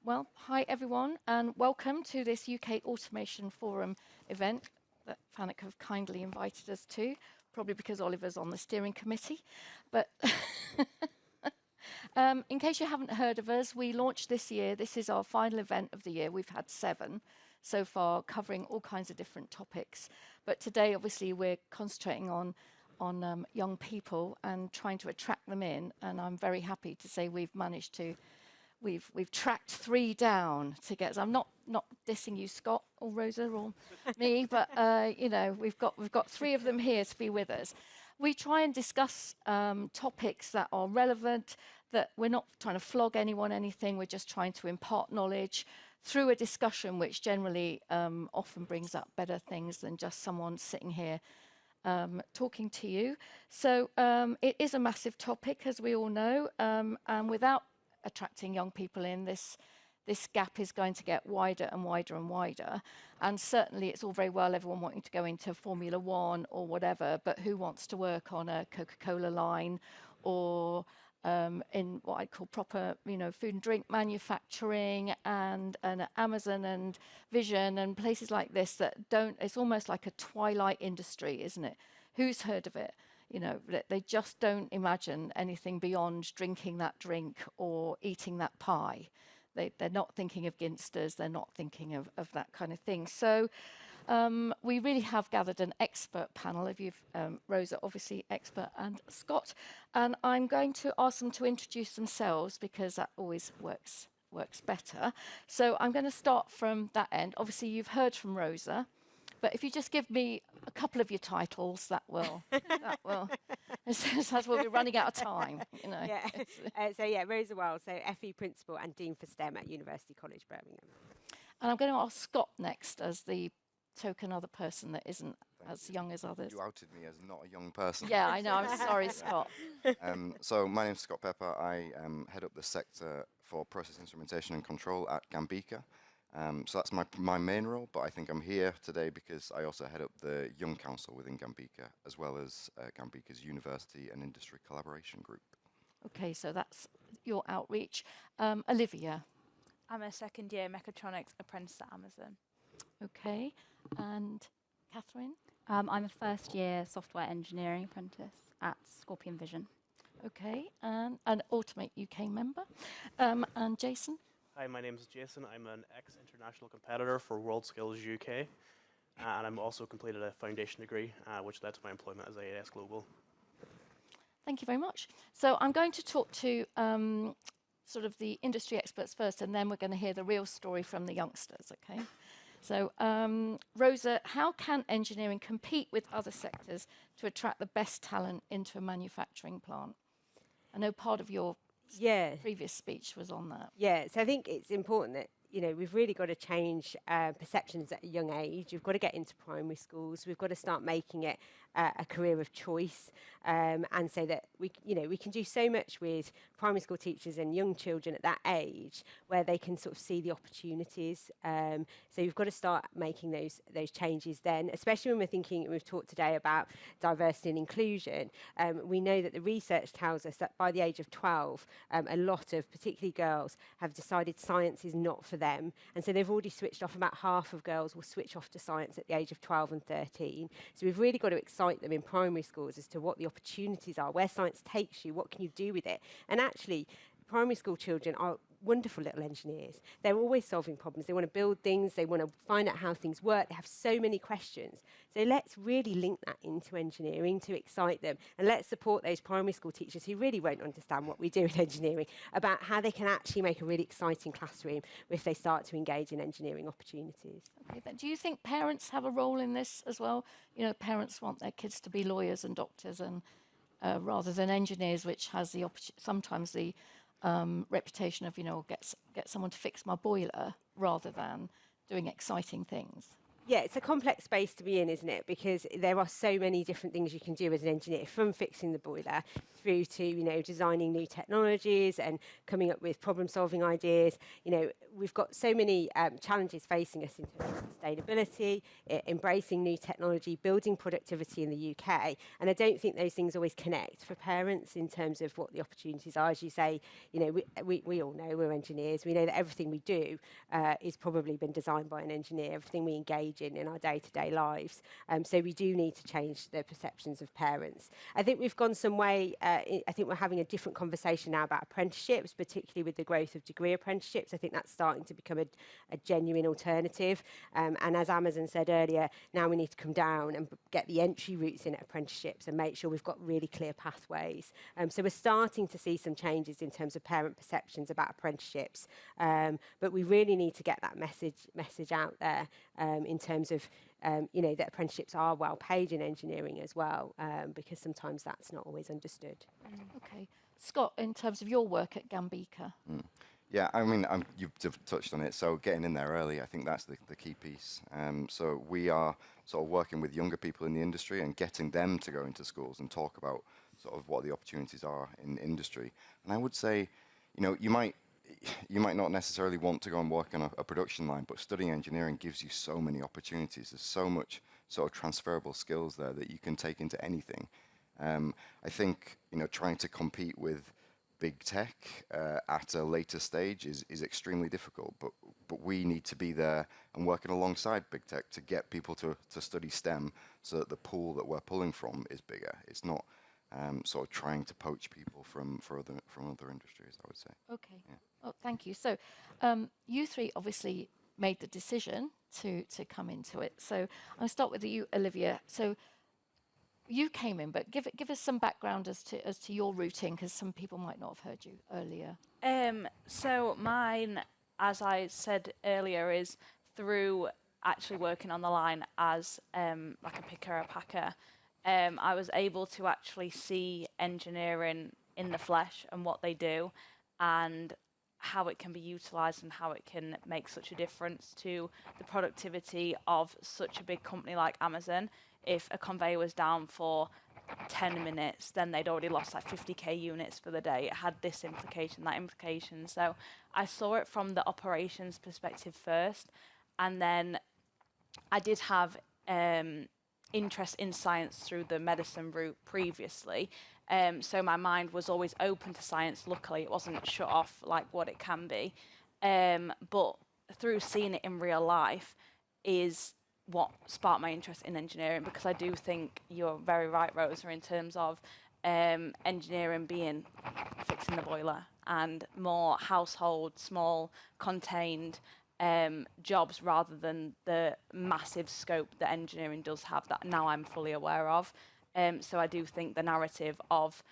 Well, hi everyone, and welcome to this UK Automation Forum event that FANUC have kindly invited us to, probably because Oliver's on the steering committee. But in case you haven't heard of us, we launched this year. This is our final event of the year. We've had 7 so far, covering all kinds of different topics. But today, obviously, we're concentrating on young people and trying to attract them in. And I'm very happy to say we've managed to. We've tracked 3 down to get. So I'm not dissing you, Scott or Rosa or me, but we've got 3 of them here to be with us. We try and discuss topics that are relevant. That we're not trying to flog anyone anything. We're just trying to impart knowledge through a discussion, which generally often brings up better things than just someone sitting here talking to you. So it is a massive topic, as we all know, and without attracting young people in, this gap is going to get wider and wider and wider. And certainly it's all very well everyone wanting to go into Formula One or whatever, but who wants to work on a Coca-Cola line or in what I'd call proper, food and drink manufacturing and Amazon and Vision and places like this that don't, it's almost like a twilight industry, isn't it? Who's heard of it? They just don't imagine anything beyond drinking that drink or eating that pie. They're not thinking of ginsters. They're not thinking of that kind of thing. So we really have gathered an expert panel of you, Rosa, obviously expert, and Scott. And I'm going to ask them to introduce themselves because that always works better. So I'm going to start from that end. Obviously, you've heard from Rosa. But if you just give me a couple of your titles, that will. As we'll be running out of time, Yeah. Rosa Wild, so FE Principal and Dean for STEM at University College Birmingham. And I'm going to ask Scott next as the token other person that isn't as young as others. You outed me as not a young person. Yeah, I know. I'm sorry, Scott. So my name's Scott Pepper. I head up the sector for process instrumentation and control at Gambika. So that's my main role, but I think I'm here today because I also head up the Young Council within Gambika, as well as Gambika's University and Industry Collaboration Group. Okay, so that's your outreach. Olivia. I'm a second-year mechatronics apprentice at Amazon. Okay, and Catherine? I'm a first-year software engineering apprentice at Scorpion Vision. Okay, and an Automate UK member. And Jason? Hi, my name is Jason. I'm an ex-international competitor for WorldSkills UK, and I'm also completed a foundation degree, which led to my employment as AAS Global. Thank you very much. So I'm going to talk to sort of the industry experts first, and then we're going to hear the real story from the youngsters, okay? So Rosa, how can engineering compete with other sectors to attract the best talent into a manufacturing plant? I know part of your previous speech was on that. Yeah, so I think it's important that we've really got to change perceptions at a young age. We've got to get into primary schools. We've got to start making it a career of choice, and so that we can do so much with primary school teachers and young children at that age, where they can sort of see the opportunities. So you've got to start making those changes then, especially when we're thinking. We've talked today about diversity and inclusion. We know that the research tells us that by the age of 12, a lot of particularly girls have decided science is not for them, and so they've already switched off. About half of girls will switch off to science at the age of 12 and 13. So we've really got to excite them in primary schools as to what the opportunities are, where science takes you, what can you do with it. And actually, primary school children are wonderful little engineers. They're always solving problems. They want to build things. They want to find out how things work. They have so many questions. So let's really link that into engineering to excite them. And let's support those primary school teachers who really won't understand what we do in engineering about how they can actually make a really exciting classroom if they start to engage in engineering opportunities. Okay, but do you think parents have a role in this as well? Parents want their kids to be lawyers and doctors and rather than engineers, which has the sometimes the reputation of, get someone to fix my boiler rather than doing exciting things. Yeah, it's a complex space to be in, isn't it? Because there are so many different things you can do as an engineer, from fixing the boiler through to, designing new technologies and coming up with problem-solving ideas. We've got so many challenges facing us in terms of sustainability, embracing new technology, building productivity in the UK. And I don't think those things always connect for parents in terms of what the opportunities are. As you say, we all know we're engineers. We know that everything we do is probably been designed by an engineer, everything we engage in our day-to-day lives. So we do need to change the perceptions of parents. I think we've gone some way. I think we're having a different conversation now about apprenticeships, particularly with the growth of degree apprenticeships. I think that's starting to become a genuine alternative. And as Amazon said earlier, now we need to come down and get the entry routes in at apprenticeships and make sure we've got really clear pathways. So we're starting to see some changes in terms of parent perceptions about apprenticeships. But we really need to get that message out there in terms of that apprenticeships are well paid in engineering as well, because sometimes that's not always understood. Okay. Scott, in terms of your work at Gambika. Yeah, I mean, you've touched on it. So getting in there early, I think that's the key piece. So we are sort of working with younger people in the industry and getting them to go into schools and talk about sort of what the opportunities are in industry. And I would say, you might not necessarily want to go and work on a production line, but studying engineering gives you so many opportunities. There's so much sort of transferable skills there that you can take into anything. I think, trying to compete with big tech at a later stage is extremely difficult, but we need to be there and working alongside big tech to get people to study STEM so that the pool that we're pulling from is bigger. It's not sort of trying to poach people from other industries, I would say. Okay. Yeah. Oh, thank you. So you three obviously made the decision to come into it. So I'll start with you, Olivia. So you came in, but give us some background as to your routing, because some people might not have heard you earlier. So mine, as I said earlier, is through actually working on the line as like a picker, a packer. I was able to actually see engineering in the flesh and what they do and how it can be utilised and how it can make such a difference to the productivity of such a big company like Amazon. If a conveyor was down for 10 minutes, then they'd already lost like 50k units for the day. It had this implication, that implication. So I saw it from the operations perspective first, and then I did have interest in science through the medicine route previously. So my mind was always open to science. Luckily, it wasn't shut off like what it can be. But through seeing it in real life is what sparked my interest in engineering, because I do think you're very right, Rosa, in terms of engineering being fixing the boiler and more household, small, contained jobs rather than the massive scope that engineering does have that now I'm fully aware of. So I do think the narrative of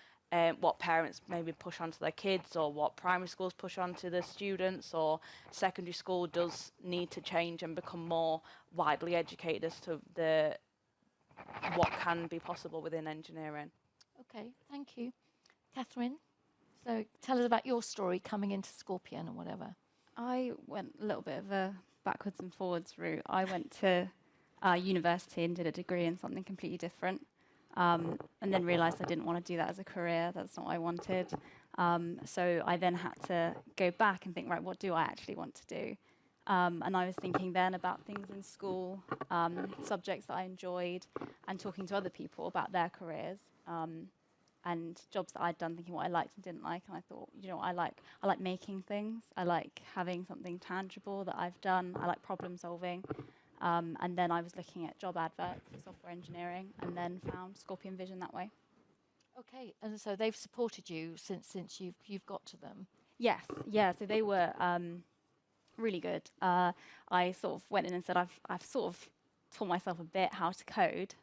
what parents maybe push onto their kids, or what primary schools push onto the students, or secondary school does need to change and become more widely educated as to what can be possible within engineering. Okay, thank you. Catherine, so tell us about your story coming into Scorpion or whatever. I went a little bit of a backwards and forwards route. I went to university and did a degree in something completely different. And then realised I didn't want to do that as a career. That's not what I wanted. So I then had to go back and think, right, what do I actually want to do? And I was thinking then about things in school, subjects that I enjoyed, and talking to other people about their careers, and jobs that I'd done, thinking what I liked and didn't like. And I thought, what I like making things. I like having something tangible that I've done. I like problem solving. And then I was looking at job adverts for software engineering, and then found Scorpion Vision that way. Okay, and so they've supported you since you've got to them. Yes, yeah. So they were really good. I sort of went in and said, I've sort of taught myself a bit how to code,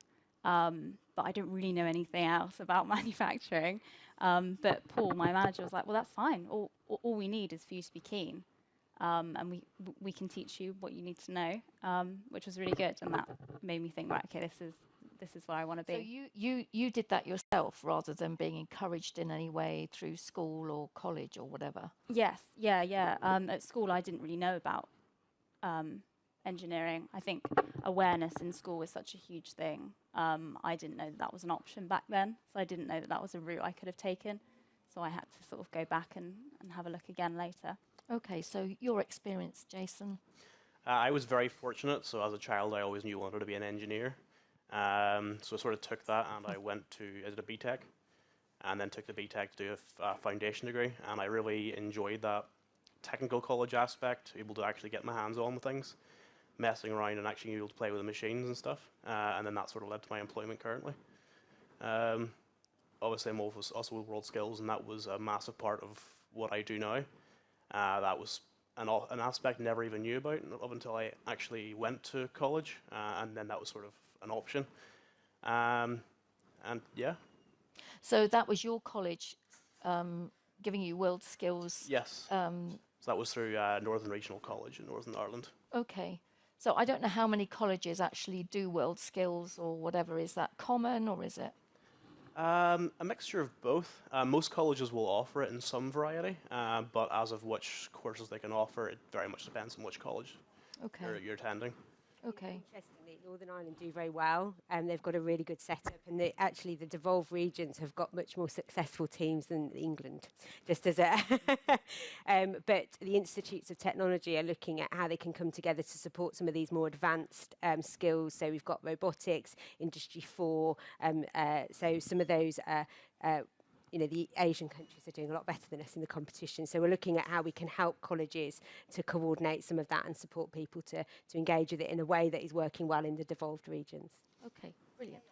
but I don't really know anything else about manufacturing. But Paul, my manager, was like, well, that's fine. All we need is for you to be keen. And we can teach you what you need to know, which was really good, and that made me think, right, okay, this is where I want to be. So you did that yourself rather than being encouraged in any way through school or college or whatever? Yes, yeah. At school, I didn't really know about engineering. I think awareness in school is such a huge thing. I didn't know that that was an option back then, so I didn't know that that was a route I could have taken. So I had to sort of go back and have a look again later. Okay, so your experience, Jason. I was very fortunate. So as a child, I always knew I wanted to be an engineer. So I sort of took that and I did a BTEC and then took the BTEC to do a foundation degree. And I really enjoyed that technical college aspect, able to actually get my hands on with things, messing around and actually able to play with the machines and stuff. And then that sort of led to my employment currently. Obviously, I'm also with World Skills, and that was a massive part of what I do now. That was an aspect I never even knew about up until I actually went to college, and then that was sort of an option. And yeah. So that was your college giving you world skills. Yes. So that was through Northern Regional College in Northern Ireland. Okay. So I don't know how many colleges actually do world skills or whatever. Is that common or is it? A mixture of both. Most colleges will offer it in some variety, but as of which courses they can offer, it very much depends on which college you're attending. Okay. Interestingly, Northern Ireland do very well, and they've got a really good setup. And actually, the devolved regions have got much more successful teams than England. Just as a, but the institutes of technology are looking at how they can come together to support some of these more advanced skills. So we've got robotics, Industry 4. So some of those. The Asian countries are doing a lot better than us in the competition. So we're looking at how we can help colleges to coordinate some of that and support people to engage with it in a way that is working well in the devolved regions. Okay, brilliant.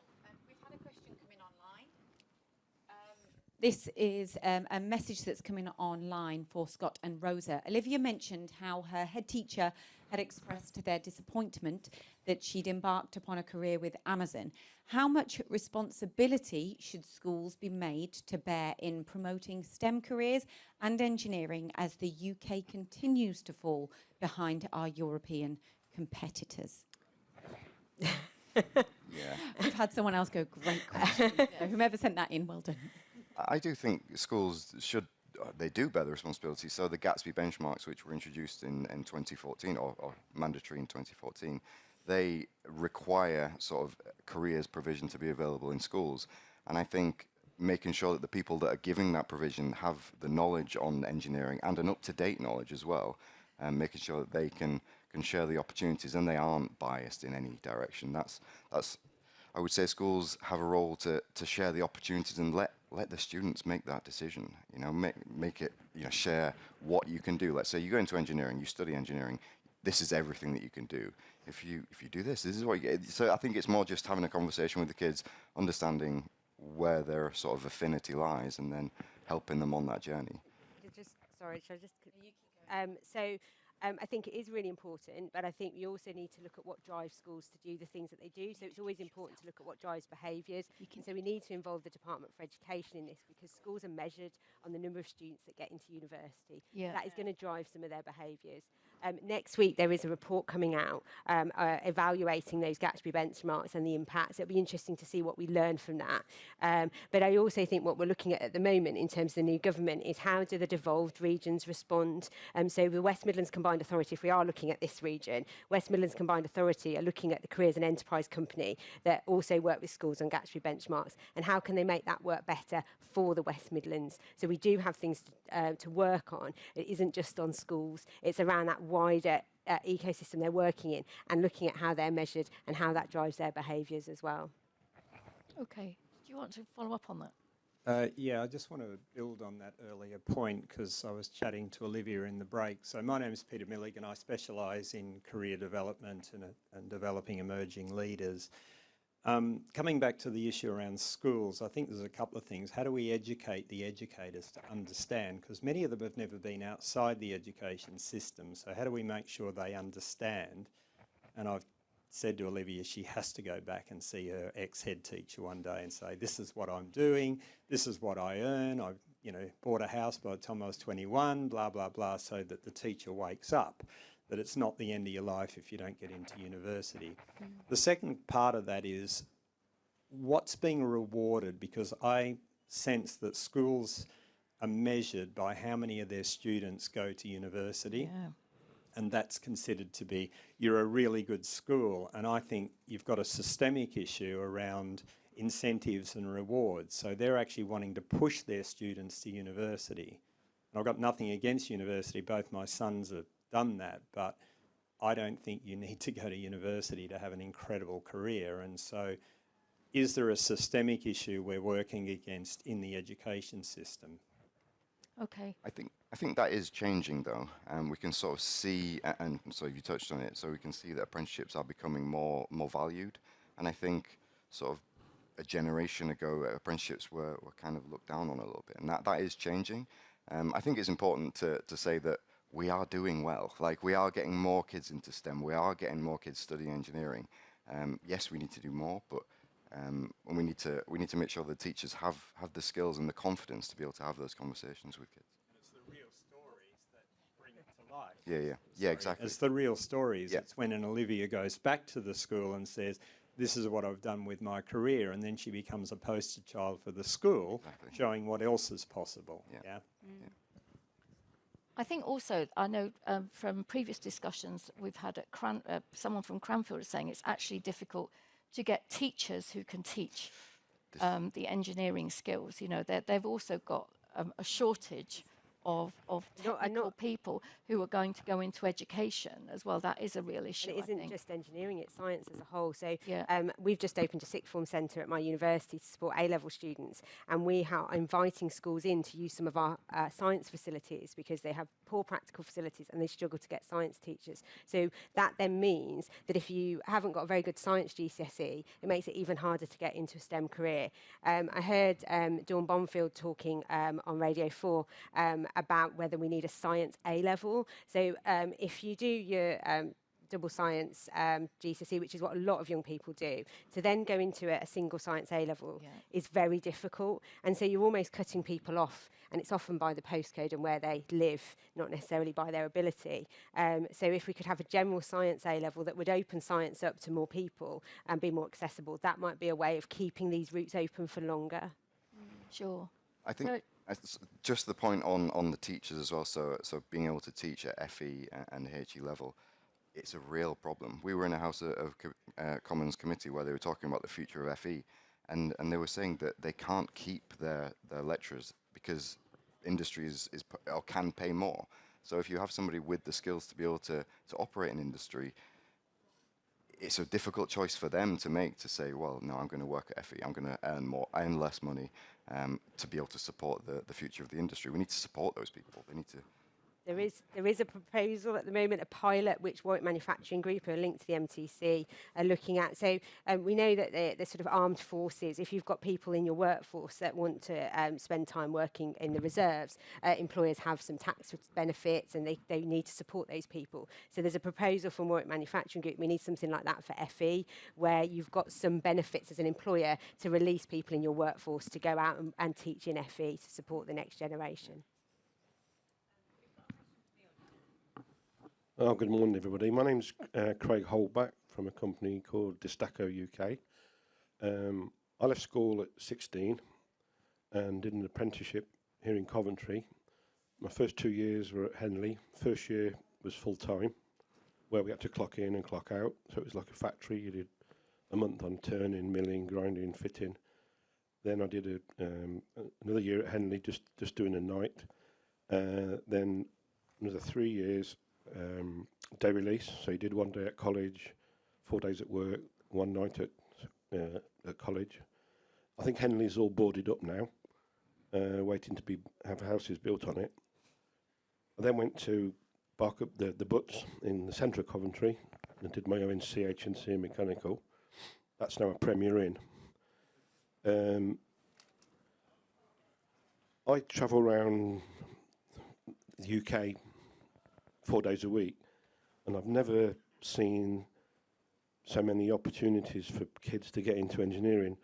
We've had a question come in online. This is a message that's coming online for Scott and Rosa. Olivia mentioned how her head teacher had expressed their disappointment that she'd embarked upon a career with Amazon. How much responsibility should schools be made to bear in promoting STEM careers and engineering as the UK continues to fall behind our European competitors? Yeah. We've had someone else go, great question. So whomever sent that in, well done. I do think schools should, they do bear the responsibility. So the Gatsby benchmarks, which were introduced in 2014 or mandatory in 2014, they require sort of careers provision to be available in schools. And I think making sure that the people that are giving that provision have the knowledge on engineering and an up-to-date knowledge as well, and making sure that they can share the opportunities and they aren't biased in any direction. That's I would say schools have a role to share the opportunities and let the students make that decision. Make it, share what you can do. Let's say you go into engineering, you study engineering. This is everything that you can do. If you do this is what you get. So I think it's more just having a conversation with the kids, understanding where their sort of affinity lies, and then helping them on that journey. I think it is really important, but I think we also need to look at what drives schools to do the things that they do. So it's always important to look at what drives behaviours. And so we need to involve the Department for Education in this, because schools are measured on the number of students that get into university. Yeah. That is going to drive some of their behaviours. Next week, there is a report coming out evaluating those Gatsby benchmarks and the impacts. It'll be interesting to see what we learn from that. But I also think what we're looking at the moment in terms of the new government is how do the devolved regions respond? So the West Midlands Combined Authority, if we are looking at this region, West Midlands Combined Authority are looking at the Careers and Enterprise Company that also work with schools on Gatsby benchmarks, and how can they make that work better for the West Midlands? So we do have things to work on. It isn't just on schools, it's around that wider ecosystem they're working in and looking at how they're measured and how that drives their behaviours as well. Okay. Do you want to follow up on that? Yeah, I just want to build on that earlier point because I was chatting to Olivia in the break. So my name is Peter Milligan. I specialise in career development and developing emerging leaders. Coming back to the issue around schools, I think there's a couple of things. How do we educate the educators to understand? Because many of them have never been outside the education system. So how do we make sure they understand? And I've said to Olivia she has to go back and see her ex-head teacher one day and say, this is what I'm doing, this is what I earn, I bought a house by the time I was 21, blah, blah, blah, so that the teacher wakes up, that it's not the end of your life if you don't get into university. The second part of that is what's being rewarded, because I sense that schools are measured by how many of their students go to university. Yeah. and that's considered to be, you're a really good school. And I think you've got a systemic issue around incentives and rewards. So they're actually wanting to push their students to university. And I've got nothing against university. Both my sons have done that, but I don't think you need to go to university to have an incredible career. And so is there a systemic issue we're working against in the education system? Okay. I think that is changing though, and we can sort of see, and so you touched on it, so we can see that apprenticeships are becoming more valued, and I think sort of a generation ago apprenticeships were kind of looked down on a little bit, and that is changing. I think it's important to say that we are doing well. Like, we are getting more kids into STEM, we are getting more kids studying engineering. Yes, we need to do more, but we need to make sure the teachers have the skills and the confidence to be able to have those conversations with kids. And it's the real stories that bring it to life. Yeah, exactly. It's the real stories. Yeah. It's when an Olivia goes back to the school and says, this is what I've done with my career, and then she becomes a poster child for the school, Exactly. showing what else is possible. Yeah. I think also, I know from previous discussions we've had at someone from Cranfield is saying it's actually difficult to get teachers who can teach the engineering skills. You know, they've also got a shortage of technical people who are going to go into education as well. That is a real issue. And it I isn't think. just engineering, it's science as a whole. So Yeah. we've just opened a sixth form centre at my university to support A-level students, and we are inviting schools in to use some of our science facilities because they have poor practical facilities and they struggle to get science teachers. So that then means that if you haven't got a very good science GCSE, it makes it even harder to get into a STEM career. I heard Dawn Bonfield talking on Radio 4 about whether we need a science A-level. So if you do your double science GCSE, which is what a lot of young people do, to then go into a single science A-level is very difficult. And so you're almost cutting people off, and it's often by the postcode and where they live, not necessarily by their ability. So if we could have a general science A-level that would open science up to more people and be more accessible, that might be a way of keeping these routes open for longer. Sure. I think just the point on the teachers as well. So being able to teach at FE and HE level, it's a real problem. We were in a House of Commons committee where they were talking about the future of FE, and they were saying that they can't keep their lecturers because industry or can pay more. So if you have somebody with the skills to be able to operate in industry, it's a difficult choice for them to make, to say, well, no, I'm going to work at FE, I'm going to earn less money to be able to support the future of the industry. We need to support those people. They need to. There is a proposal at the moment, a pilot, which Warwick Manufacturing Group, who are linked to the MTC, are looking at. So we know that the sort of armed forces, if you've got people in your workforce that want to spend time working in the reserves, employers have some tax benefits and they need to support those people. So there's a proposal from Warwick Manufacturing Group. We need something like that for FE, where you've got some benefits as an employer to release people in your workforce to go out and teach in FE to support the next generation. Oh, good morning, everybody. My name's Craig Holdback from a company called Destaco UK. I left school at 16 and did an apprenticeship here in Coventry. My first 2 years were at Henley. First year was full-time, where we had to clock in and clock out. So it was like a factory. You did a month on turning, milling, grinding, fitting. Then I did another year at Henley, just doing a night. Then another 3 years day release, so you did 1 day at college, 4 days at work, 1 night at college. I think Henley's all boarded up now, waiting to have houses built on it. I then went to Bark up the Butts in the centre of Coventry and did my own CH&C mechanical. That's now a Premier Inn. I travel around the UK 4 days a week, and I've never seen so many opportunities for kids to get into engineering.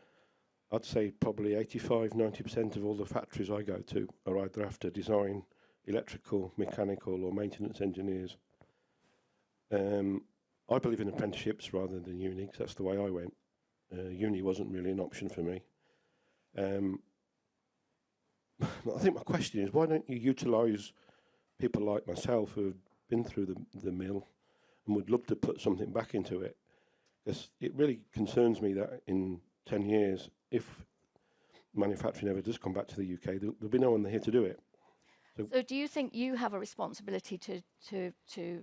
I'd say probably 85–90% of all the factories I go to are either after design, electrical, mechanical or maintenance engineers. I believe in apprenticeships rather than uni, 'cause that's the way I went. Uni wasn't really an option for me. I think my question is, why don't you utilise people like myself who have been through the mill and would love to put something back into it. Because it really concerns me that in 10 years, if manufacturing ever does come back to the UK, there'll be no one here to do it. So do you think you have a responsibility to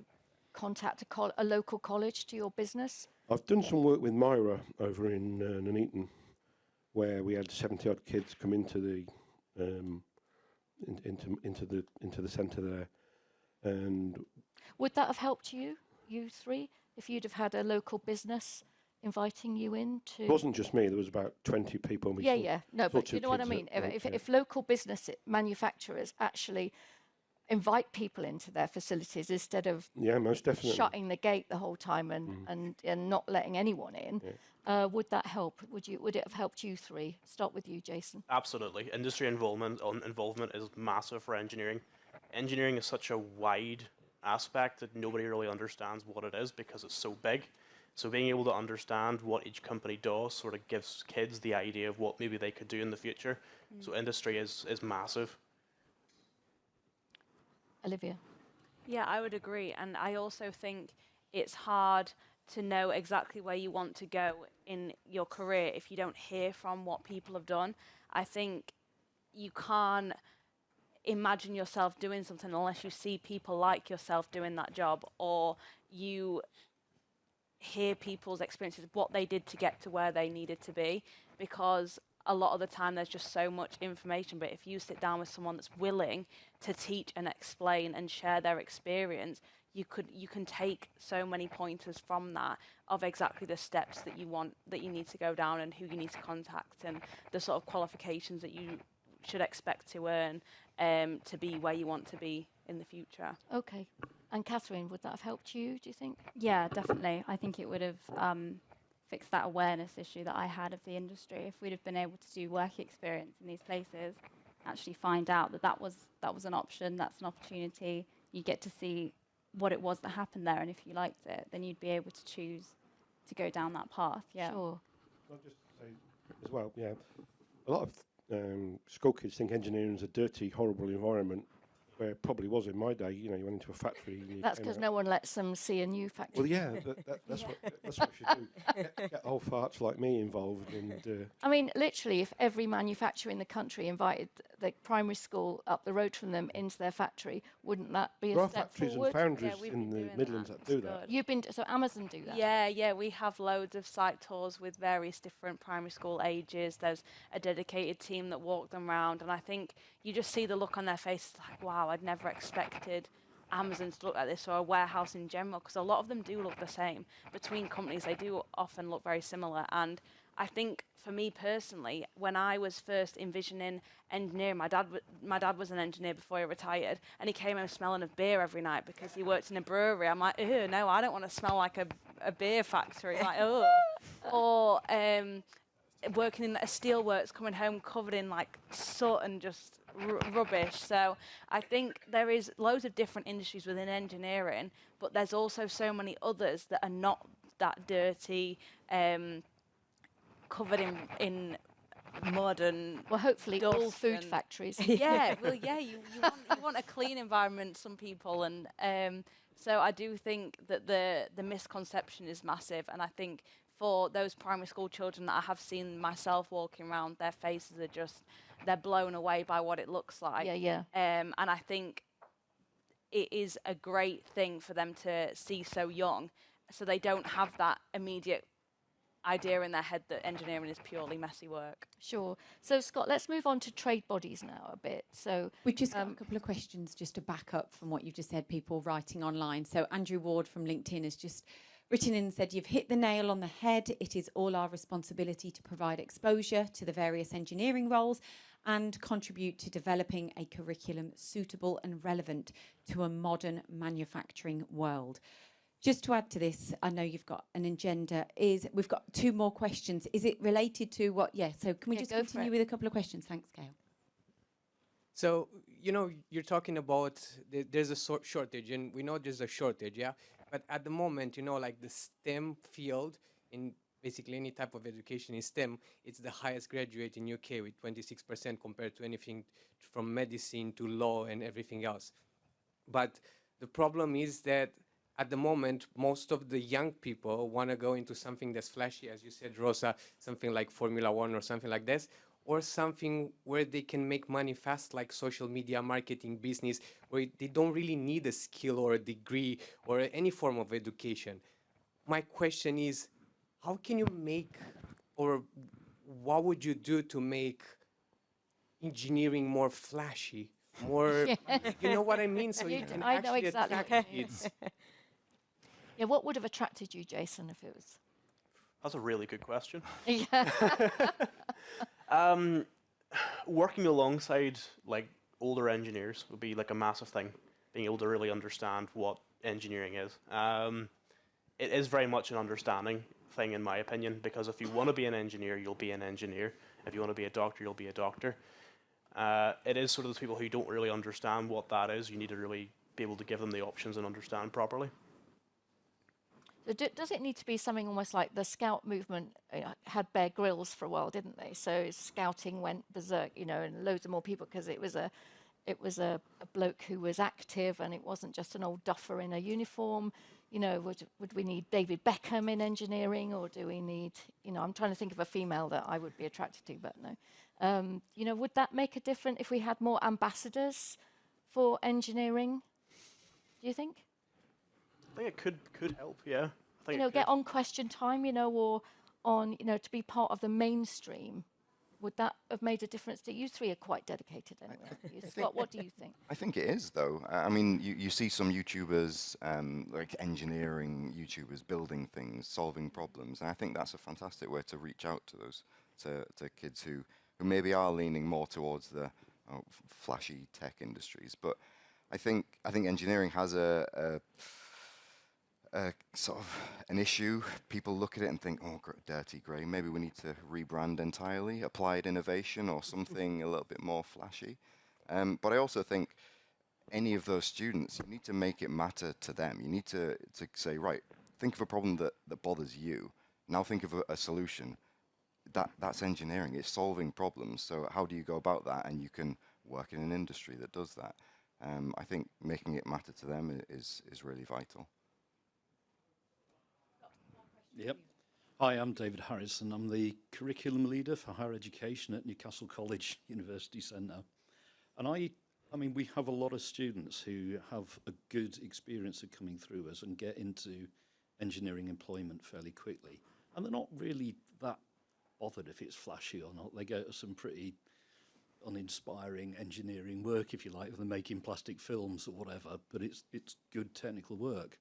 contact a local college to your business? I've done some work with Myra over in Nuneaton, where we had 70 odd kids come into the into the centre there, and Would that have helped you three, if you'd have had a local business inviting you in to? it wasn't just me. There was about 20 people. And we saw No, but two you know what I kids mean. that went, If local business manufacturers actually invite people into their facilities instead of yeah, most definitely. shutting the gate the whole time and not letting anyone in, would that help? Would it have helped you three? Start with you, Jason. Absolutely. Industry involvement is massive for engineering. Engineering is such a wide aspect that nobody really understands what it is because it's so big. So being able to understand what each company does sort of gives kids the idea of what maybe they could do in the future. So industry is massive. Olivia. Yeah, I would agree. And I also think it's hard to know exactly where you want to go in your career if you don't hear from what people have done. I think you can't imagine yourself doing something unless you see people like yourself doing that job, or you hear people's experiences, what they did to get to where they needed to be, because a lot of the time there's just so much information. But if you sit down with someone that's willing to teach and explain and share their experience, you can take so many pointers from that of exactly the steps that you need to go down and who you need to contact and the sort of qualifications that you should expect to earn to be where you want to be in the future. Okay. And Catherine, would that have helped you, do you think? Yeah, definitely. I think it would have fixed that awareness issue that I had of the industry. If we'd have been able to do work experience in these places, actually find out that was an option, that's an opportunity, you get to see what it was that happened there, and if you liked it, then you'd be able to choose to go down that path. Yeah. Sure. I'll just say as well, yeah, a lot of school kids think engineering is a dirty, horrible environment, where it probably was in my day. You know, you went into a factory. And That's because no one lets them see a new factory. Well, yeah, that's what we should do. Get old farts like me involved. And I mean, literally, if every manufacturer in the country invited the primary school up the road from them into their factory, wouldn't that be there a are step factories forward? and foundries we've in been the doing Midlands that. that do It's that. good. You've been so Amazon do that. Yeah, we have loads of site tours with various different primary school ages. There's a dedicated team that walk them around, and I think you just see the look on their faces like, wow, I'd never expected Amazon to look like this, or a warehouse in general, because a lot of them do look the same. Between companies, they do often look very similar. And I think for me personally, when I was first envisioning engineering, my dad was an engineer before he retired, and he came home smelling of beer every night because he worked in a brewery. I'm like, ew, no, I don't want to smell like a beer factory. Like, ugh. Or working in a steelworks, coming home covered in like soot and just rubbish. So I think there is loads of different industries within engineering, but there's also so many others that are not that dirty, covered in mud and Well, hopefully all dust food and- factories. yeah, well, yeah, you want a clean environment, some people, and so I do think that the misconception is massive, and I think for those primary school children that I have seen myself walking around, their faces are they're blown away by what it looks like. Yeah. And I think it is a great thing for them to see so young, so they don't have that immediate idea in their head that engineering is purely messy work. Sure. So, Scott, let's move on to trade bodies now a bit. So, We've just got a couple of questions just to back up from what you've just said, people writing online. So Andrew Ward from LinkedIn has just written in and said, you've hit the nail on the head. It is all our responsibility to provide exposure to the various engineering roles and contribute to developing a curriculum suitable and relevant to a modern manufacturing world. Just to add to this, I know you've got an agenda. We've got two more questions. Is it related to what? Yeah, so can we just go for continue it. with a couple of questions? Thanks, Gail. So, you know, you're talking about there's a shortage, and we know there's a shortage, yeah? But at the moment, you know, like the STEM field, in basically any type of education in STEM, it's the highest graduate in UK with 26% compared to anything from medicine to law and everything else. But The problem is that at the moment, most of the young people want to go into something that's flashy, as you said, Rosa, something like Formula One or something like this, or something where they can make money fast, like social media marketing business, where they don't really need a skill or a degree or any form of education. My question is, how can you make, or what would you do to make engineering more flashy, more, you know what I mean? So you can I know actually exactly attract what you mean. kids. Yeah, what would have attracted you, Jason, if it was? That's a really good question. Yeah. Working alongside like older engineers would be like a massive thing. Being able to really understand what engineering is. It is very much an understanding thing, in my opinion, because if you want to be an engineer, you'll be an engineer. If you want to be a doctor, you'll be a doctor. It is sort of those people who don't really understand what that is. You need to really be able to give them the options and understand properly. So does it need to be something almost like the Scout movement had Bear Grylls for a while, didn't they? So Scouting went berserk, and loads of more people because it was a bloke who was active, and it wasn't just an old duffer in a uniform. Would we need David Beckham in engineering, or do we need? I'm trying to think of a female that I would be attracted to, but no. Would that make a difference if we had more ambassadors for engineering? Do you think? I think it could help, yeah. I think it Get could. on Question Time, or on, to be part of the mainstream. Would that have made a difference? To you three are quite dedicated anyway. Scott, what do you think? I think it is, though. I mean, you see some YouTubers, like engineering YouTubers, building things, solving problems, and I think that's a fantastic way to reach out to those to kids who maybe are leaning more towards the flashy tech industries. But I think engineering has a sort of an issue. People look at it and think, oh, dirty grey. Maybe we need to rebrand entirely, applied innovation or something a little bit more flashy. But I also think any of those students, you need to make it matter to them. You need to say, right, think of a problem that bothers you. Now think of a solution. That's engineering. It's solving problems. So how do you go about that? And you can work in an industry that does that. I think making it matter to them is really vital. Yep. Hi, I'm David Harrison. I'm the curriculum leader for higher education at Newcastle College University Centre. And I mean, we have a lot of students who have a good experience of coming through us and get into engineering employment fairly quickly. And they're not really that bothered if it's flashy or not. They go to some pretty uninspiring engineering work, if you like, if they're making plastic films or whatever, but it's good technical work.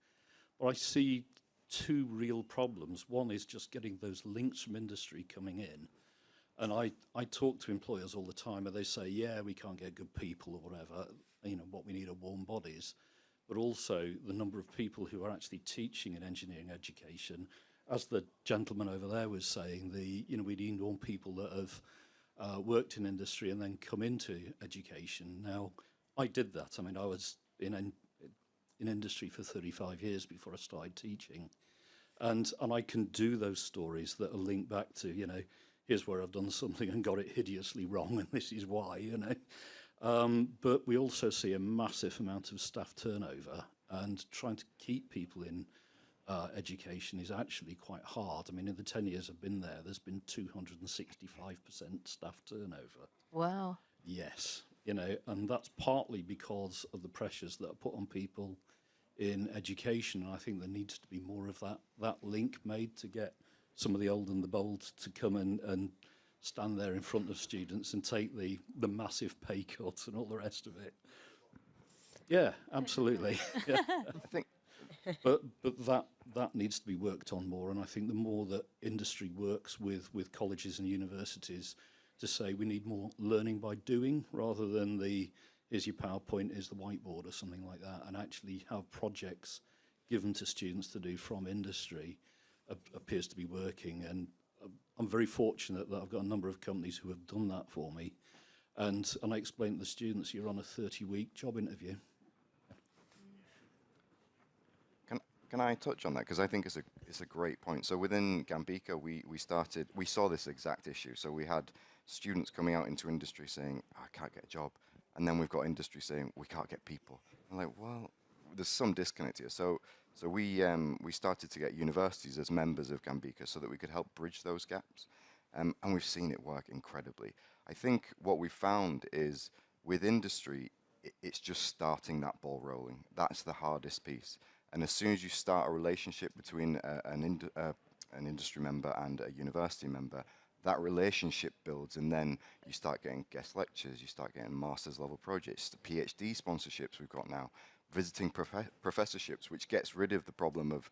But I see two real problems. One is just getting those links from industry coming in. And I talk to employers all the time, and they say, yeah, we can't get good people or whatever. What we need are warm bodies. But also the number of people who are actually teaching in engineering education. As the gentleman over there was saying, we need more people that have worked in industry and then come into education. Now, I did that. I mean, I was in industry for 35 years before I started teaching. And I can do those stories that are linked back to, here's where I've done something and got it hideously wrong, and this is why, But we also see a massive amount of staff turnover, and trying to keep people in education is actually quite hard. I mean, in the 10 years I've been there, there's been 265% staff turnover. Wow. Yes, and that's partly because of the pressures that are put on people in education. And I think there needs to be more of that link made to get some of the old and the bold to come and stand there in front of students and take the massive pay cuts and all the rest of it. Yeah, absolutely. Yeah. I think But that needs to be worked on more, and I think the more that industry works with colleges and universities to say we need more learning by doing rather than here's your PowerPoint, here's the whiteboard or something like that, and actually have projects given to students to do from industry appears to be working. And I'm very fortunate that I've got a number of companies who have done that for me, and I explain to the students, you're on a 30-week job interview. Can I touch on that? Because I think it's a great point. So within Gambika, we saw this exact issue. So we had students coming out into industry saying, I can't get a job. And then we've got industry saying, we can't get people. I'm like, well, there's some disconnect here. So we started to get universities as members of Gambika so that we could help bridge those gaps, and we've seen it work incredibly. I think what we found is with industry, it's just starting that ball rolling. That's the hardest piece. And as soon as you start a relationship between an industry member and a university member, that relationship builds, and then you start getting guest lectures, you start getting master's level projects, the PhD sponsorships we've got now, visiting professorships, which gets rid of the problem of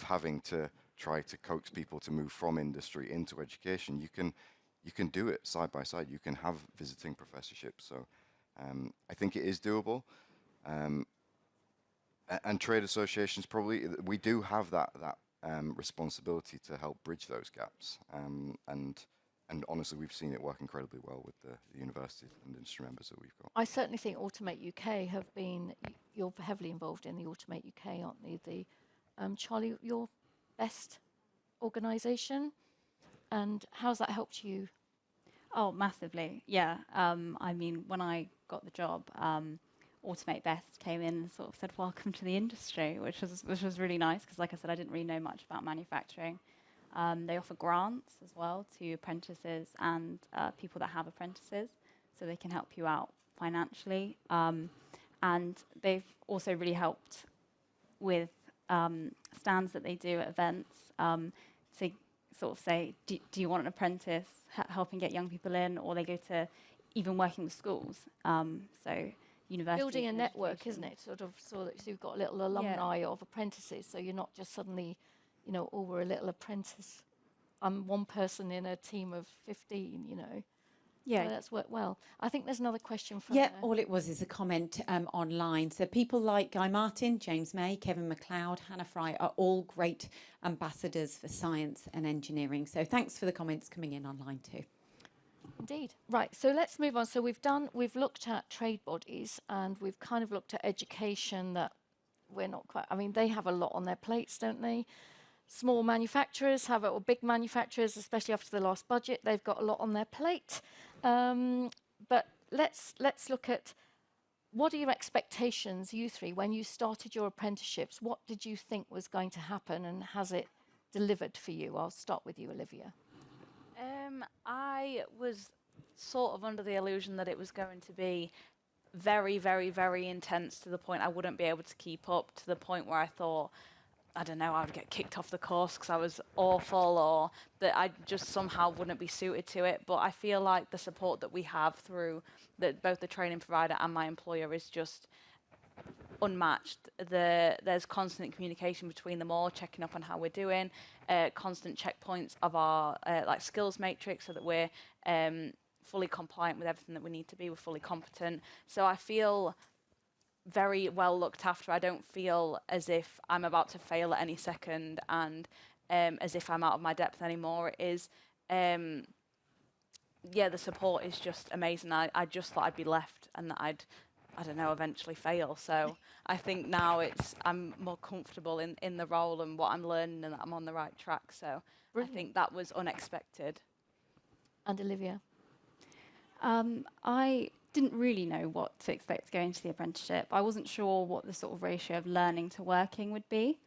having to try to coax people to move from industry into education. You can do it side by side. You can have visiting professorships. So I think it is doable. And trade associations probably, we do have that responsibility to help bridge those gaps. And honestly, we've seen it work incredibly well with the universities and industry members that we've got. I certainly think Automate UK have been, you're heavily involved in the Automate UK, aren't you? Charlie, your best organisation, and how's that helped you? Oh, massively. Yeah. I mean, when I got the job, Automate Best came in and sort of said, "Welcome to the industry," which was really nice because, like I said, I didn't really know much about manufacturing. They offer grants as well to apprentices and people that have apprentices, so they can help you out financially. And they've also really helped with stands that they do at events to sort of say, do you want an apprentice, helping get young people in, or they go to even working with schools. So universities. Building a and network, education. isn't it? Sort of, so that you've got little alumni of apprentices, so you're not just suddenly, oh, we're a little apprentice. I'm one person in a team of 15, Yeah. So that's worked well. I think there's another question from Yeah, there. all it was is a comment online. So people like Guy Martin, James May, Kevin MacLeod, Hannah Fry are all great ambassadors for science and engineering. So thanks for the comments coming in online too. Indeed. Right, so let's move on. So we've looked at trade bodies, and we've kind of looked at education that we're not quite, they have a lot on their plates, don't they? Small manufacturers have it, or big manufacturers, especially after the last budget, they've got a lot on their plate. But let's look at, what are your expectations, you three, when you started your apprenticeships? What did you think was going to happen, and has it delivered for you? I'll start with you, Olivia. I was sort of under the illusion that it was going to be very, very, very intense, to the point I wouldn't be able to keep up, to the point where I thought, I don't know, I would get kicked off the course because I was awful, or that I just somehow wouldn't be suited to it. But I feel like the support that we have through both the training provider and my employer is just unmatched. There's constant communication between them all, checking up on how we're doing, constant checkpoints of our skills matrix, so that we're fully compliant with everything that we need to be. We're fully competent. So I feel very well looked after. I don't feel as if I'm about to fail at any second, and as if I'm out of my depth anymore. It is, the support is just amazing. I just thought I'd be left and that I'd eventually fail. So I think now I'm more comfortable in the role and what I'm learning, and that I'm on the right track. So brilliant. I think that was unexpected. And Olivia? I didn't really know what to expect going into the apprenticeship. I wasn't sure what the sort of ratio of learning to working would be.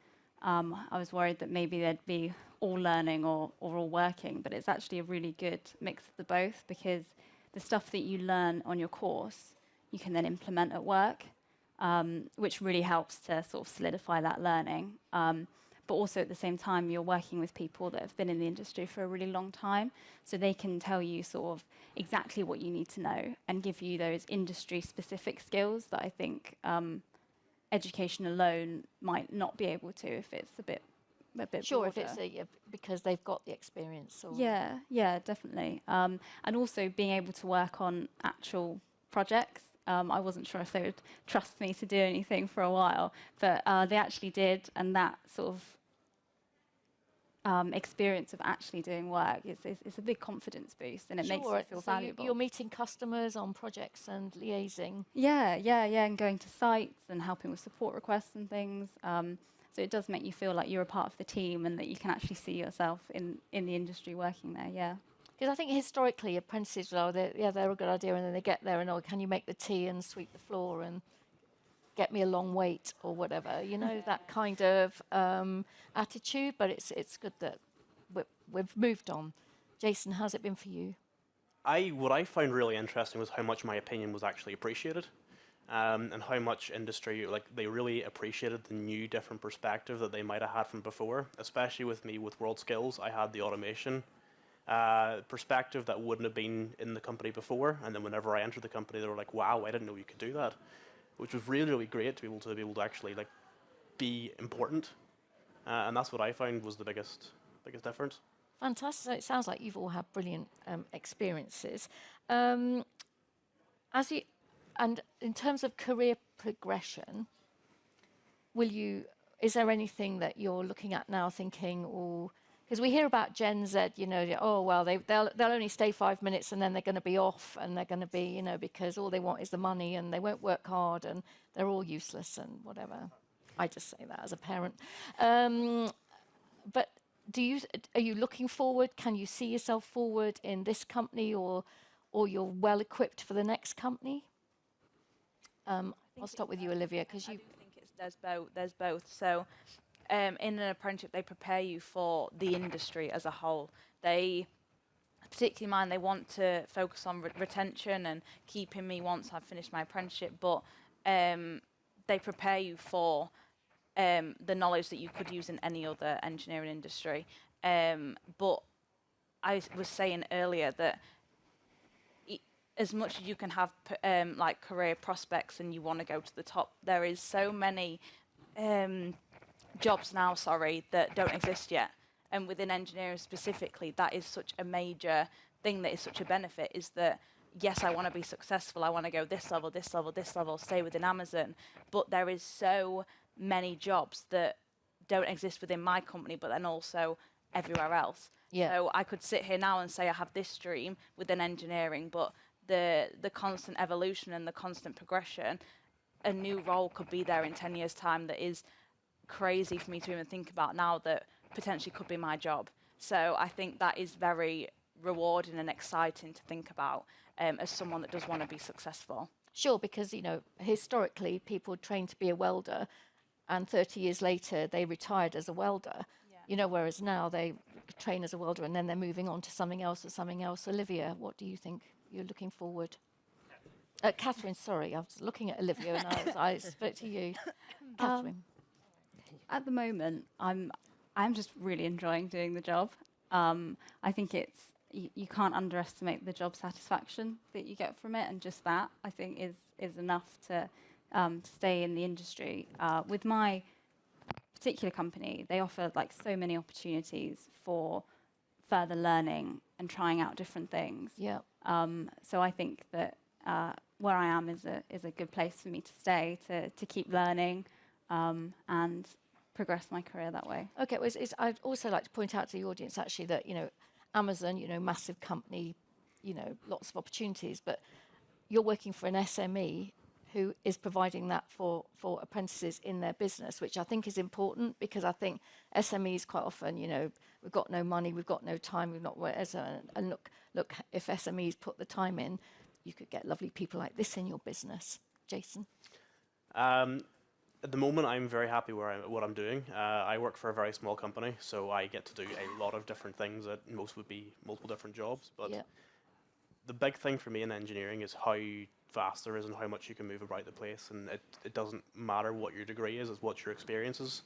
I was worried that maybe there'd be all learning or all working, but it's actually a really good mix of the both, because the stuff that you learn on your course, you can then implement at work, which really helps to sort of solidify that learning. But also at the same time, you're working with people that have been in the industry for a really long time, so they can tell you sort of exactly what you need to know and give you those industry-specific skills that I think education alone might not be able to if it's a bit Sure, broader. if it's because they've got the experience. Or Yeah, definitely. And also being able to work on actual projects. I wasn't sure if they would trust me to do anything for a while, but they actually did, and that sort of experience of actually doing work is a big confidence boost, and it makes you feel valuable. You're meeting customers on projects and liaising. Yeah, and going to sites and helping with support requests and things. So it does make you feel like you're a part of the team and that you can actually see yourself in the industry working there, yeah. Because I think historically apprentices, they're a good idea, and then they get there and, can you make the tea and sweep the floor? And get me a long wait or whatever, you know, that kind of attitude. But it's good that we've moved on. Jason, how's it been for you? What I found really interesting was how much my opinion was actually appreciated, and how much industry, like, they really appreciated the new, different perspective that they might have had from before. Especially with me with World Skills, I had the automation perspective that wouldn't have been in the company before, and then whenever I entered the company, they were like, "Wow, I didn't know you could do that," which was really, really great to be able to actually like be important, and that's what I found was the biggest difference. Fantastic. So it sounds like you've all had brilliant experiences. And in terms of career progression, is there anything that you're looking at now thinking, or because we hear about Gen Z, you know, oh well, they'll only stay 5 minutes and then they're going to be off, and they're going to be, you know, because all they want is the money and they won't work hard and they're all useless and whatever. I just say that as a parent. But are you looking forward? Can you see yourself forward in this company, or you're well equipped for the next company? I'll start with you, Olivia, because I do think there's both. So in an apprenticeship, they prepare you for the industry as a whole. They, particularly mine, they want to focus on retention and keeping me once I've finished my apprenticeship, but they prepare you for the knowledge that you could use in any other engineering industry. But I was saying earlier that as much as you can have like career prospects and you want to go to the top, there is so many jobs now, that don't exist yet. And within engineering specifically, that is such a major thing, that is such a benefit, is that yes, I want to be successful, I want to go this level, this level, this level, stay within Amazon, but there is so many jobs that don't exist within my company, but then also everywhere else. Yeah. So I could sit here now and say I have this dream within engineering, but the constant evolution and the constant progression, a new role could be there in 10 years' time that is crazy for me to even think about now, that potentially could be my job. So I think that is very rewarding and exciting to think about as someone that does want to be successful. Sure, because, you know, historically people trained to be a welder, and 30 years later they retired as a welder. Yeah. You know, whereas now they train as a welder and then they're moving on to something else or something else. Olivia, what do you think you're looking forward? Catherine, sorry, I was looking at Olivia and I spoke to you. Catherine. At the moment, I'm just really enjoying doing the job. I think you can't underestimate the job satisfaction that you get from it, and just that, I think, is enough to stay in the industry. With my particular company, they offer like so many opportunities for further learning and trying out different things. Yeah. So I think that where I am is a good place for me to stay, to keep learning and progress my career that way. Okay, well, I'd also like to point out to the audience actually that, you know, Amazon, you know, massive company, you know, lots of opportunities, but you're working for an SME who is providing that for apprentices in their business, which I think is important, because I think SMEs quite often, you know, we've got no money, we've got no time, we've not worked, and look, if SMEs put the time in, you could get lovely people like this in your business. Jason? At the moment, I'm very happy what I'm doing. I work for a very small company, so I get to do a lot of different things that most would be multiple different jobs. But the big thing for me in engineering is how fast there is and how much you can move about the place. And it doesn't matter what your degree is, it's what your experience is.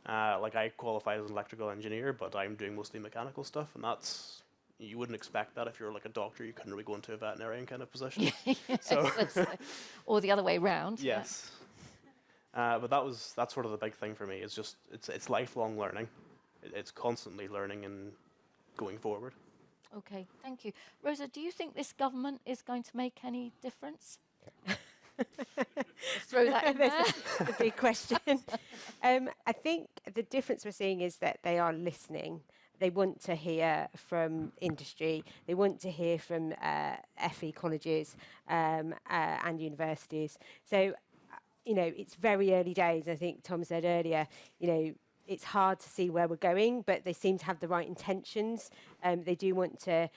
Like, I qualified as an electrical engineer, but I'm doing mostly mechanical stuff, and that's, you wouldn't expect that if you're like a doctor. You couldn't really go into a veterinarian kind of position. So or the other way around. Yes. But that's sort of the big thing for me. It's just it's lifelong learning. It's constantly learning and going forward. Okay, thank you. Rosa, do you think this government is going to make any difference? Let's throw that in there. That's a big question. I think the difference we're seeing is that they are listening. They want to hear from industry. They want to hear from FE colleges and universities. So, you know, it's very early days. I think Tom said earlier, you know, it's hard to see where we're going, but they seem to have the right intentions. They do want to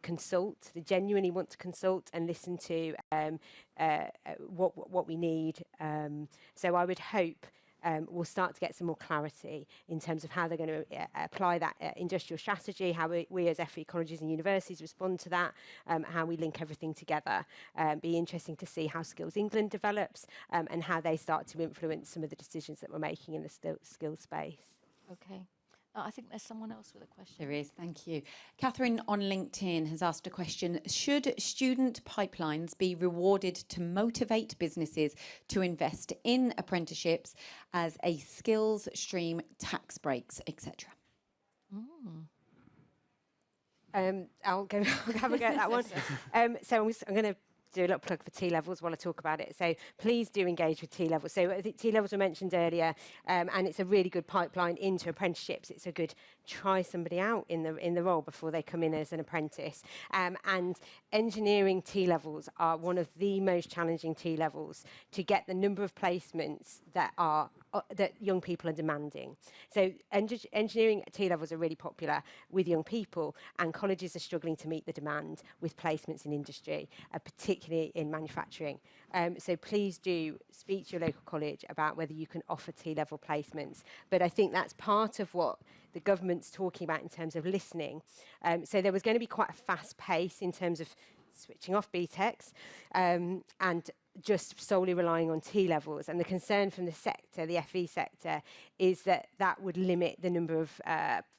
consult. They genuinely want to consult and listen to what we need. So I would hope we'll start to get some more clarity in terms of how they're going to apply that industrial strategy, how we as FE colleges and universities respond to that, how we link everything together. Be interesting to see how Skills England develops and how they start to influence some of the decisions that we're making in the skills space. Okay. I think there's someone else with a question. There is, thank you. Catherine on LinkedIn has asked a question. Should student pipelines be rewarded to motivate businesses to invest in apprenticeships as a skills stream, tax breaks, etc.? I'll have a go at that one. So I'm going to do a little plug for T-levels while I talk about it. So please do engage with T-levels. So I think T-levels were mentioned earlier, and it's a really good pipeline into apprenticeships. It's a good try somebody out in the role before they come in as an apprentice. And engineering T-levels are one of the most challenging T-levels to get the number of placements that young people are demanding. So engineering T-levels are really popular with young people, and colleges are struggling to meet the demand with placements in industry, particularly in manufacturing. So please do speak to your local college about whether you can offer T-level placements. But I think that's part of what the government's talking about in terms of listening. So there was going to be quite a fast pace in terms of switching off BTECs and just solely relying on T-levels. And the concern from the sector, the FE sector, is that that would limit the number of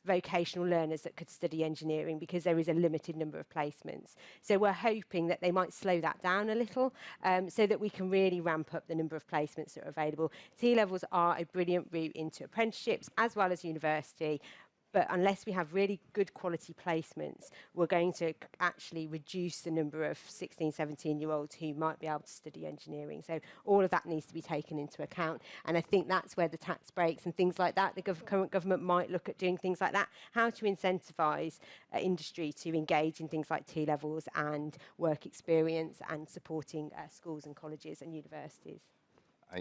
vocational learners that could study engineering because there is a limited number of placements. So we're hoping that they might slow that down a little so that we can really ramp up the number of placements that are available. T-levels are a brilliant route into apprenticeships as well as university. But unless we have really good quality placements, we're going to actually reduce the number of 16, 17-year-olds who might be able to study engineering. So all of that needs to be taken into account. And I think that's where the tax breaks and things like that, the current government might look at doing things like that, how to incentivise industry to engage in things like T-levels and work experience and supporting schools and colleges and universities.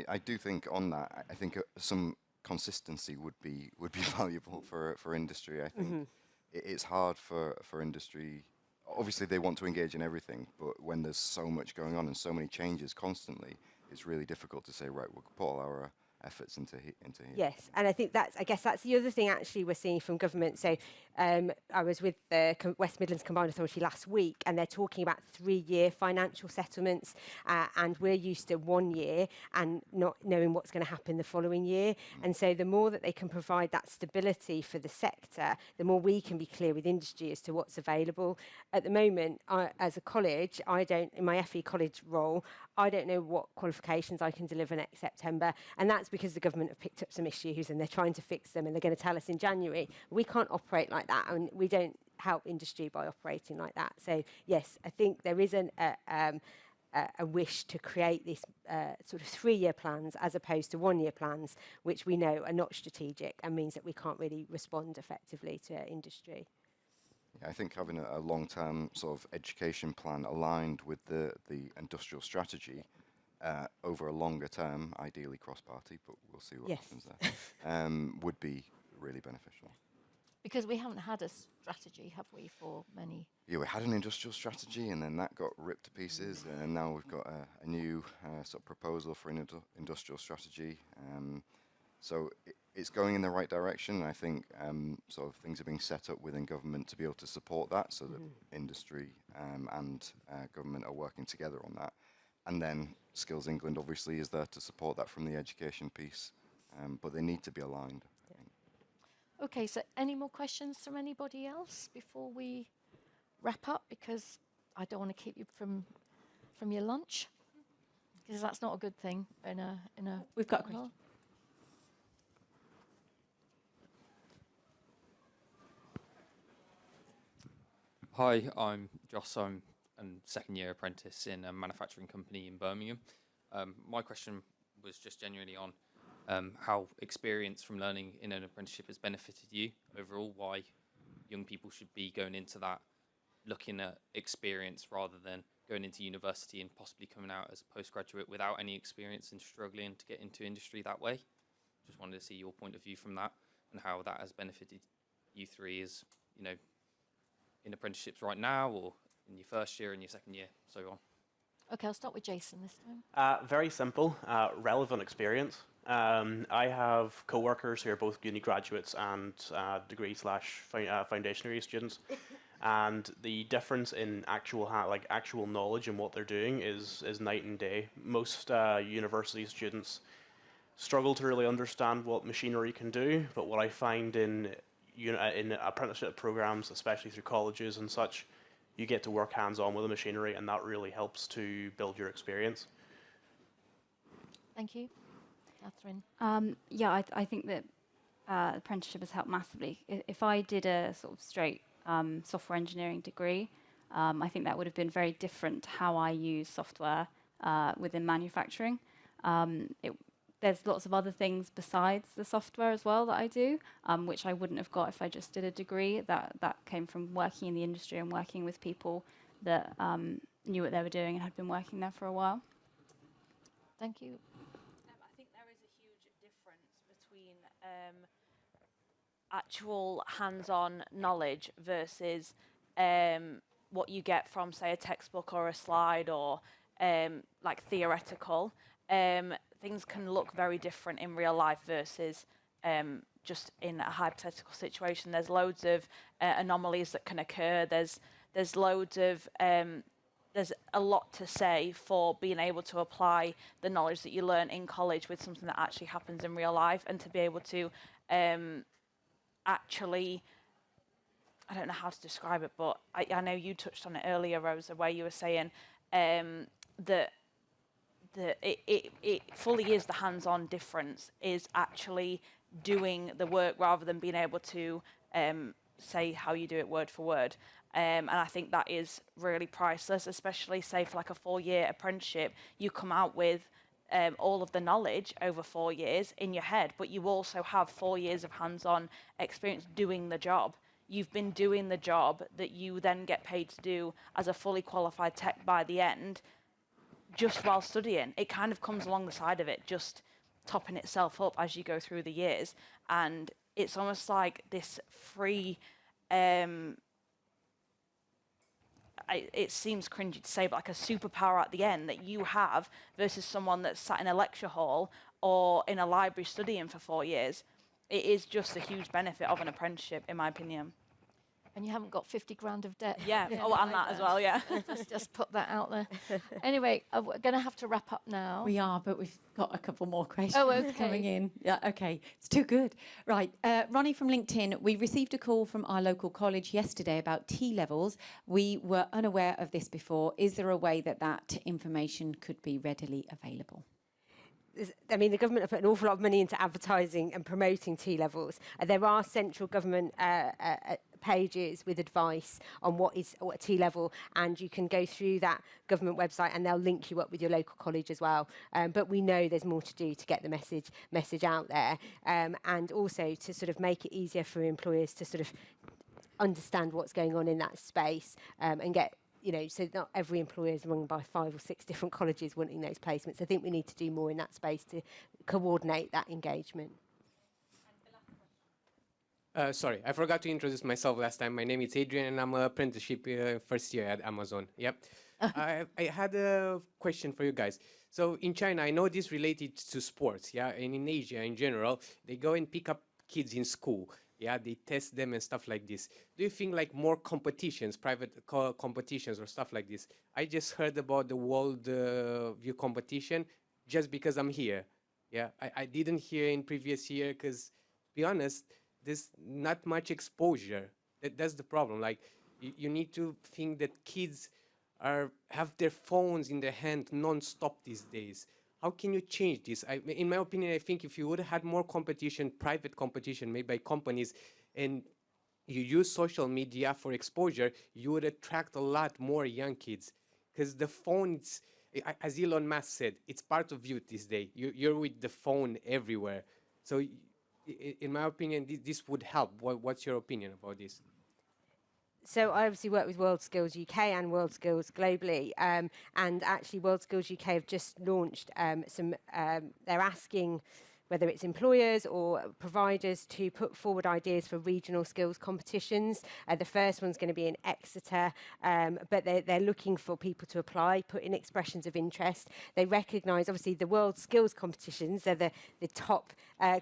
I do think on that, I think some consistency would be valuable for industry. I think it's hard for industry. Obviously, they want to engage in everything, but when there's so much going on and so many changes constantly, it's really difficult to say, right, we'll put all our efforts into here. Yes, and I think I guess that's the other thing actually we're seeing from government. So I was with the West Midlands Combined Authority last week, and they're talking about 3-year financial settlements, and we're used to 1 year and not knowing what's going to happen the following year. And so the more that they can provide that stability for the sector, the more we can be clear with industry as to what's available. At the moment, as a college, in my FE college role, I don't know what qualifications I can deliver next September, and that's because the government have picked up some issues and they're trying to fix them, and they're going to tell us in January. We can't operate like that, and we don't help industry by operating like that. So yes, I think there is a wish to create this sort of 3-year plans as opposed to 1-year plans, which we know are not strategic and means that we can't really respond effectively to industry. I think having a long-term sort of education plan aligned with the industrial strategy over a longer term, ideally cross-party, but we'll see what happens there, would be really beneficial. Because we haven't had a strategy, have we, for many? Yeah, we had an industrial strategy, and then that got ripped to pieces, and now we've got a new sort of proposal for an industrial strategy. So it's going in the right direction, and I think sort of things are being set up within government to be able to support that, so that industry and government are working together on that. And then Skills England obviously is there to support that from the education piece, but they need to be aligned. Okay, so any more questions from anybody else before we wrap up? Because I don't want to keep you from your lunch, because that's not a good thing in a. We've got a question. Hi, I'm Joss. I'm a second-year apprentice in a manufacturing company in Birmingham. My question was just genuinely on how experience from learning in an apprenticeship has benefited you overall, why young people should be going into that looking at experience rather than going into university and possibly coming out as a postgraduate without any experience and struggling to get into industry that way. just wanted to see your point of view from that and how that has benefited you three as, you know, in apprenticeships right now or in your first year and your second year, so on. Okay, I'll start with Jason this time. Very simple, relevant experience. I have co-workers who are both uni graduates and degree/foundation degree students, and the difference in actual knowledge and what they're doing is night and day. Most university students struggle to really understand what machinery can do, but what I find in apprenticeship programs, especially through colleges and such, you get to work hands-on with the machinery, and that really helps to build your experience. Thank you. Catherine? Yeah, I think that apprenticeship has helped massively. If I did a sort of straight software engineering degree, I think that would have been very different to how I use software within manufacturing. There's lots of other things besides the software as well that I do, which I wouldn't have got if I just did a degree. That came from working in the industry and working with people that knew what they were doing and had been working there for a while. Thank you. I think there is a huge difference between actual hands-on knowledge versus what you get from, say, a textbook or a slide or like theoretical. Things can look very different in real life versus just in a hypothetical situation. There's loads of anomalies that can occur. There's loads of there's a lot to say for being able to apply the knowledge that you learn in college with something that actually happens in real life, and to be able to actually, I don't know how to describe it, but I know you touched on it earlier, Rosa, where you were saying that it fully is the hands-on difference, is actually doing the work rather than being able to say how you do it word for word. And I think that is really priceless, especially say for like a 4-year apprenticeship. You come out with all of the knowledge over 4 years in your head, but you also have 4 years of hands-on experience doing the job. You've been doing the job that you then get paid to do as a fully qualified tech by the end, just while studying. It kind of comes along the side of it, just topping itself up as you go through the years. And it's almost like this free, it seems cringy to say, but like a superpower at the end that you have versus someone that's sat in a lecture hall or in a library studying for 4 years. It is just a huge benefit of an apprenticeship, in my opinion. And you haven't got 50 grand of debt. Yeah, oh, and that as well, yeah. just put that out there. Anyway, we're going to have to wrap up now. We are, but we've got a couple more questions coming in. Yeah, okay. It's too good. Right. Ronnie from LinkedIn, we received a call from our local college yesterday about T-levels. We were unaware of this before. Is there a way that that information could be readily available? I mean, the government have put an awful lot of money into advertising and promoting T-levels. There are central government pages with advice on what a T-level, and you can go through that government website and they'll link you up with your local college as well. But we know there's more to do to get the message out there, and also to sort of make it easier for employers to sort of understand what's going on in that space, and get, you know, so not every employer is run by 5 or 6 different colleges wanting those placements. I think we need to do more in that space to coordinate that engagement. Sorry, I forgot to introduce myself last time. My name is Adrian, and I'm an apprenticeship first year at Amazon. Yep. I had a question for you guys. So in China, I know this related to sports, yeah, and in Asia in general, they go and pick up kids in school. Yeah, they test them and stuff like this. Do you think like more competitions, private competitions or stuff like this? I just heard about the World View competition just because I'm here. Yeah, I didn't hear in previous year because, to be honest, there's not much exposure. That's the problem. Like, you need to think that kids have their phones in their hand non-stop these days. How can you change this? In my opinion, I think if you would have had more competition, private competition made by companies, and you use social media for exposure, you would attract a lot more young kids. Because the phone, as Elon Musk said, it's part of youth this day. You're with the phone everywhere. So in my opinion, this would help. What's your opinion about this? So I obviously work with World Skills UK and World Skills globally, and actually World Skills UK have just launched they're asking whether it's employers or providers, to put forward ideas for regional skills competitions. The first one's going to be in Exeter, but they're looking for people to apply, put in expressions of interest. They recognise, obviously, the World Skills competitions, they're the top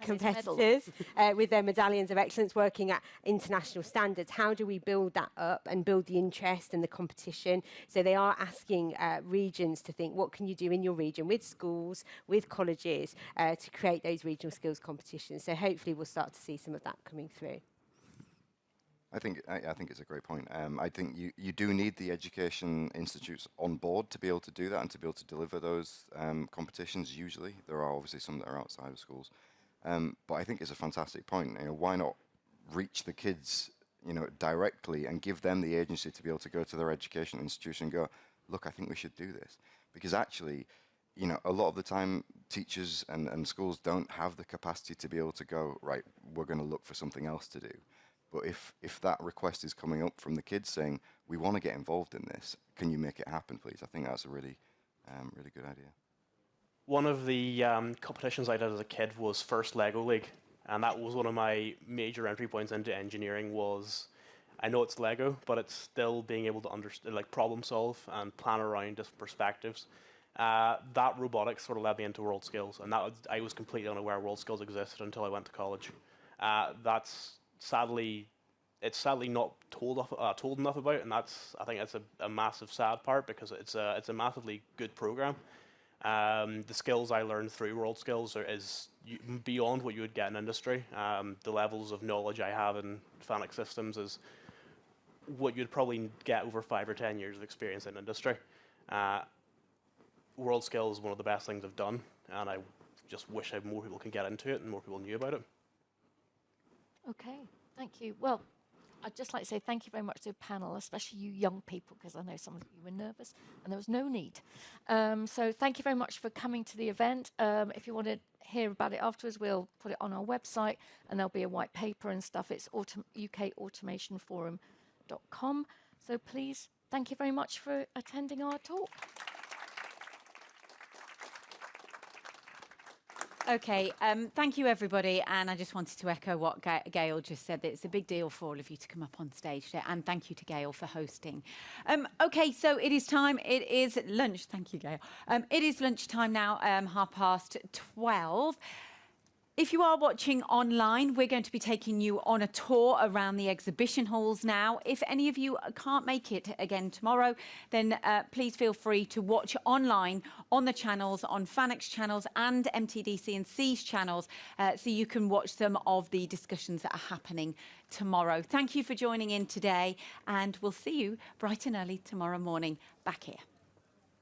competitors with their medallions of excellence working at international standards. How do we build that up and build the interest and the competition? So they are asking regions to think, what can you do in your region with schools, with colleges, to create those regional skills competitions. So hopefully we'll start to see some of that coming through. I think it's a great point. I think you do need the education institutes on board to be able to do that and to be able to deliver those competitions. Usually, there are obviously some that are outside of schools, but I think it's a fantastic point. Why not reach the kids, directly and give them the agency to be able to go to their education institution and go, look, I think we should do this, because actually, a lot of the time, teachers and schools don't have the capacity to be able to go, right, we're going to look for something else to do. But if that request is coming up from the kids saying, we want to get involved in this, can you make it happen, please? I think that's a really good idea. One of the competitions I did as a kid was First Lego League, and that was one of my major entry points into engineering. Was, I know it's Lego, but it's still being able to understand, like, problem solve and plan around different perspectives. That robotics sort of led me into world skills, and I was completely unaware world skills existed until I went to college. That's sadly not told enough about, and I think that's a massive sad part, because it's a massively good program. The skills I learned through world skills is beyond what you would get in industry. The levels of knowledge I have in FANUC systems is what you'd probably get over 5 or 10 years of experience in industry. World skills is one of the best things I've done, and I just wish more people can get into it and more people knew about it. Okay, thank you. Well, I'd just like to say thank you very much to the panel, especially you young people, because I know some of you were nervous and there was no need. So thank you very much for coming to the event. If you want to hear about it afterwards, we'll put it on our website, and there'll be a white paper and stuff. It's ukautomationforum.com. So please, thank you very much for attending our talk. Okay, thank you everybody, and I just wanted to echo what Gail just said, that it's a big deal for all of you to come up on stage today, and thank you to Gail for hosting. Okay, so it is time, it is lunch, thank you Gail. It is lunchtime now, 12:30. If you are watching online, we're going to be taking you on a tour around the exhibition halls now. If any of you can't make it again tomorrow, then please feel free to watch online on the channels, on FANUC's channels and MTDC&C's channels, so you can watch some of the discussions that are happening tomorrow. Thank you for joining in today, and we'll see you bright and early tomorrow morning back here.